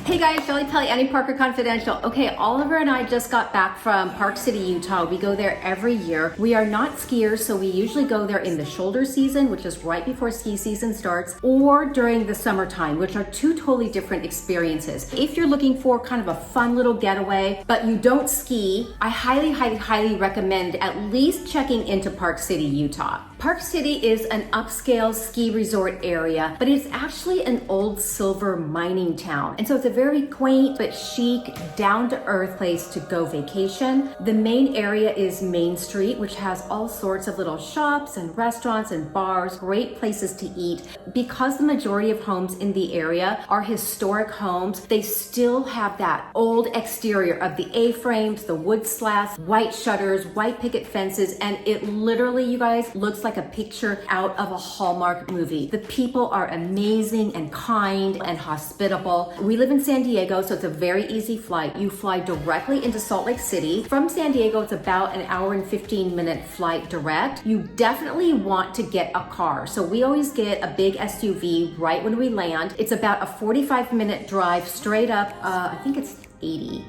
Hey guys, Shelli, Pelly, Annie Parker Confidential. Okay, Oliver and I just got back from Park City, Utah. We go there every year. We are not skiers, so we usually go there in the shoulder season, which is right before ski season starts, or during the summertime, which are two totally different experiences. If you're looking for kind of a fun little getaway, but you don't ski, I highly recommend at least checking into Park City, Utah. Park City is an upscale ski resort area, but it's actually an old silver mining town. And so it's a very quaint but chic, down-to-earth place to go vacation. The main area is Main Street, which has all sorts of little shops and restaurants and bars, great places to eat. Because the majority of homes in the area are historic homes, they still have that old exterior of the A-frames, the wood slats, white shutters, white picket fences, and it literally, you guys, looks like a picture out of a Hallmark movie. The people are amazing and kind and hospitable. We live in San Diego, so it's a very easy flight. You fly directly into Salt Lake City. From San Diego, it's about an hour and 15-minute flight direct. You definitely want to get a car. So we always get a big SUV right when we land. It's about a 45-minute drive straight up, I think it's 80.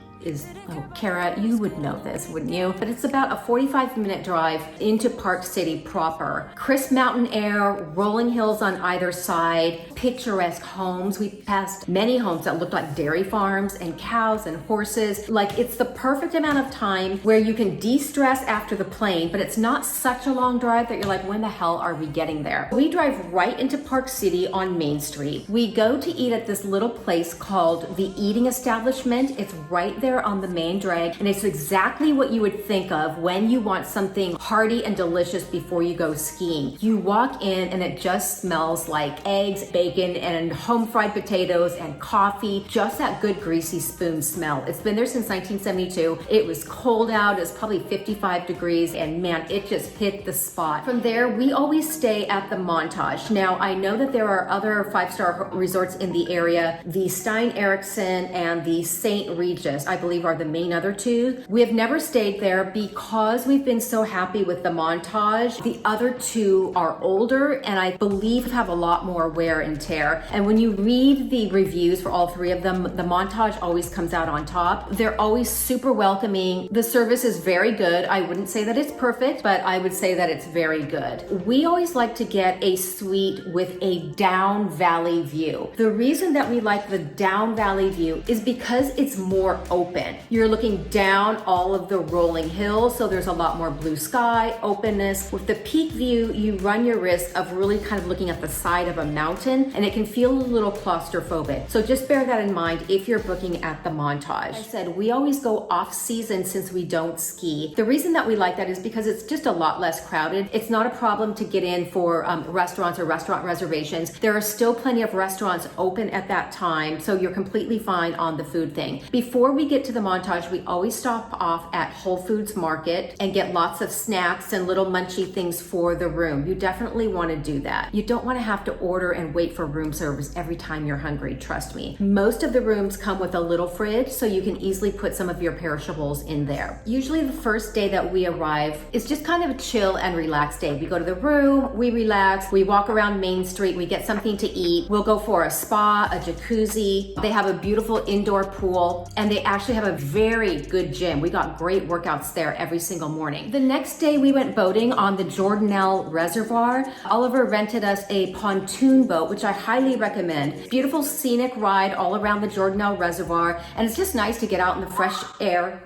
Kara, you would know this, wouldn't you? But it's about a 45-minute drive into Park City proper. Crisp mountain air, rolling hills on either side, picturesque homes. We passed many homes that looked like dairy farms and cows and horses. Like, it's the perfect amount of time where you can de-stress after the plane, but it's not such a long drive that you're like, when the hell are we getting there? We drive right into Park City on Main Street. We go to eat at this little place called The Eating Establishment. It's right there on the main drag, and it's exactly what you would think of when you want something hearty and delicious before you go skiing. You walk in and it just smells like eggs, bacon, and home fried potatoes and coffee, just that good greasy spoon smell. It's been there since 1972. It was cold out, it was probably 55 degrees, and man, it just hit the spot. From there, we always stay at the Montage. Now, I know that there are other five-star resorts in the area. The Stein Eriksen and the St. Regis, I believe, are the main other two. We have never stayed there because we've been so happy with the Montage. The other two are older and I believe have a lot more wear and tear. And when you read the reviews for all three of them, the Montage always comes out on top. They're always super welcoming. The service is very good. I wouldn't say that it's perfect, but I would say that it's very good. We always like to get a suite with a down valley view. The reason that we like the down valley view is because it's more open. You're looking down all of the rolling hills, so there's a lot more blue sky, openness. With the peak view, you run your risk of really kind of looking at the side of a mountain, and it can feel a little claustrophobic. So just bear that in mind if you're booking at the Montage. I said, we always go off season since we don't ski. The reason that we like that is because it's just a lot less crowded. It's not a problem to get in for restaurants or restaurant reservations. There are still plenty of restaurants open at that time, so you're completely fine on the food thing. Before we get to the Montage, we always stop off at Whole Foods Market and get lots of snacks and little munchy things for the room. You definitely want to do that. You don't want to have to order and wait for room service every time you're hungry, trust me. Most of the rooms come with a little fridge, so you can easily put some of your perishables in there. Usually the first day that we arrive is just kind of a chill and relaxed day. We go to the room, we relax, we walk around Main Street, we get something to eat. We'll go for a spa, a jacuzzi. They have a beautiful indoor pool, and they actually have a very good gym. We got great workouts there every single morning. The next day we went boating on the Jordanelle Reservoir. Oliver rented us a pontoon boat, which I highly recommend. Beautiful scenic ride all around the Jordanelle Reservoir, and it's just nice to get out in the fresh air.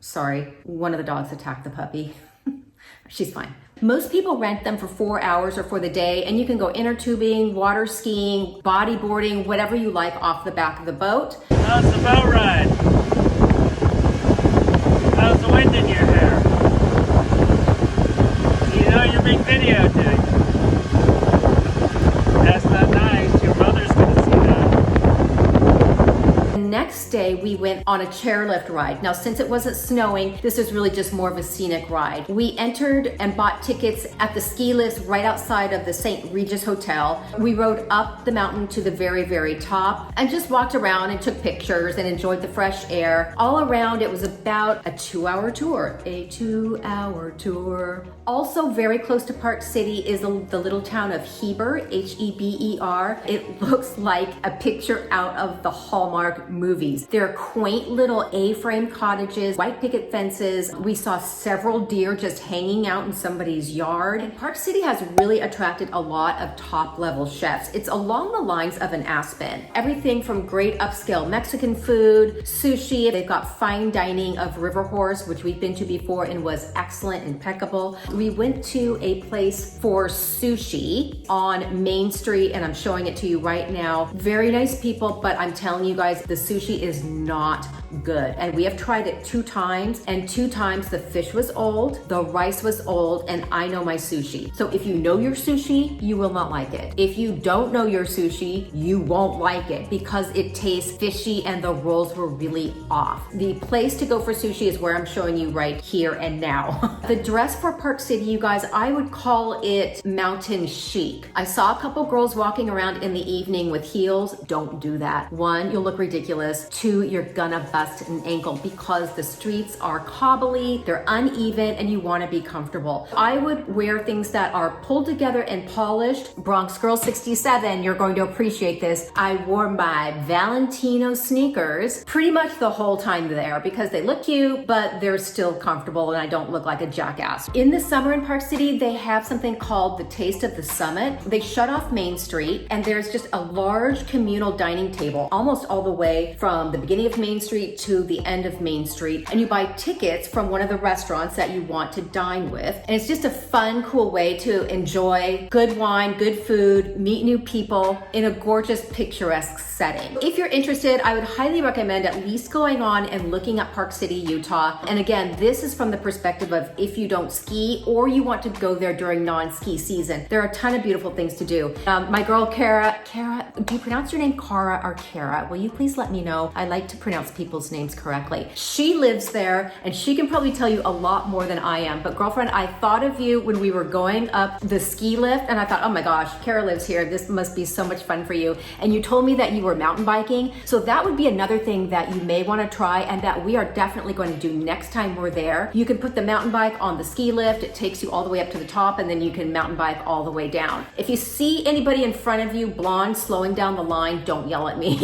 Sorry, one of the dogs attacked the puppy. She's fine. Most people rent them for 4 hours or for the day, and you can go inner tubing, water skiing, bodyboarding, whatever you like off the back of the boat. How's the boat ride? How's the wind in your hair? You know you're being videotaped. That's not nice. Your mother's gonna see that. Next day, we went on a chairlift ride. Now, since it wasn't snowing, this is really just more of a scenic ride. We entered and bought tickets at the ski lift right outside of the St. Regis Hotel. We rode up the mountain to the very, very top and just walked around and took pictures and enjoyed the fresh air. All around, it was about a 2-hour tour. A 2-hour tour. Also very close to Park City is the little town of Heber, Heber. It looks like a picture out of the Hallmark movies. They're quaint little A-frame cottages, white picket fences. We saw several deer just hanging out in somebody's yard. And Park City has really attracted a lot of top-level chefs. It's along the lines of an Aspen. Everything from great upscale Mexican food, sushi. They've got fine dining of River Horse, which we've been to before and was excellent, impeccable. We went to a place for sushi on Main Street, and I'm showing it to you right now. Very nice people, but I'm telling you guys, the sushi is not good. And we have tried it 2 times, and 2 times the fish was old, the rice was old, and I know my sushi. So if you know your sushi, you will not like it. If you don't know your sushi, you won't like it because it tastes fishy and the rolls were really off. The place to go for sushi is where I'm showing you right here and now. The dress for Park City, you guys, I would call it mountain chic. I saw a couple girls walking around in the evening with heels. Don't do that. 1, you'll look ridiculous. 2, you're gonna bust an ankle because the streets are cobbly, they're uneven, and you wanna be comfortable. I would wear things that are pulled together and polished. Bronx Girl 67, you're going to appreciate this. I wore my Valentino sneakers pretty much the whole time there because they look cute, but they're still comfortable and I don't look like a jackass. In the summer in Park City, they have something called the Taste of the Summit. They shut off Main Street and there's just a large communal dining table almost all the way from the beginning of Main Street to the end of Main Street. And you buy tickets from one of the restaurants that you want to dine with. And it's just a fun, cool way to enjoy good wine, good food, meet new people in a gorgeous, picturesque setting. If you're interested, I would highly recommend at least going on and looking at Park City, Utah. And again, this is from the perspective of if you don't ski or you want to go there during non-ski season. There are a ton of beautiful things to do. My girl, Kara, do you pronounce your name Kara or Kara? Will you please let me know? I like to pronounce people's names correctly. She lives there and she can probably tell you a lot more than I am. But girlfriend, I thought of you when we were going up the ski lift and I thought, oh my gosh, Kara lives here. This must be so much fun for you. And you told me that you were mountain biking. So that would be another thing that you may want to try and that we are definitely going to do next time we're there. You can put the mountain bike on the ski lift. It takes you all the way up to the top and then you can mountain bike all the way down. If you see anybody in front of you, blonde, slowing down the line, don't yell at me.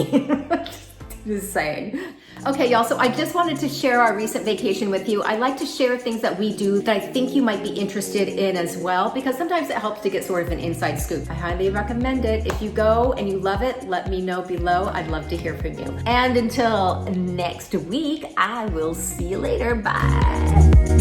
Just saying. Okay, y'all, so I just wanted to share our recent vacation with you. I like to share things that we do that I think you might be interested in as well, because sometimes it helps to get sort of an inside scoop. I highly recommend it. If you go and you love it, let me know below. I'd love to hear from you. And until next week, I will see you later. Bye.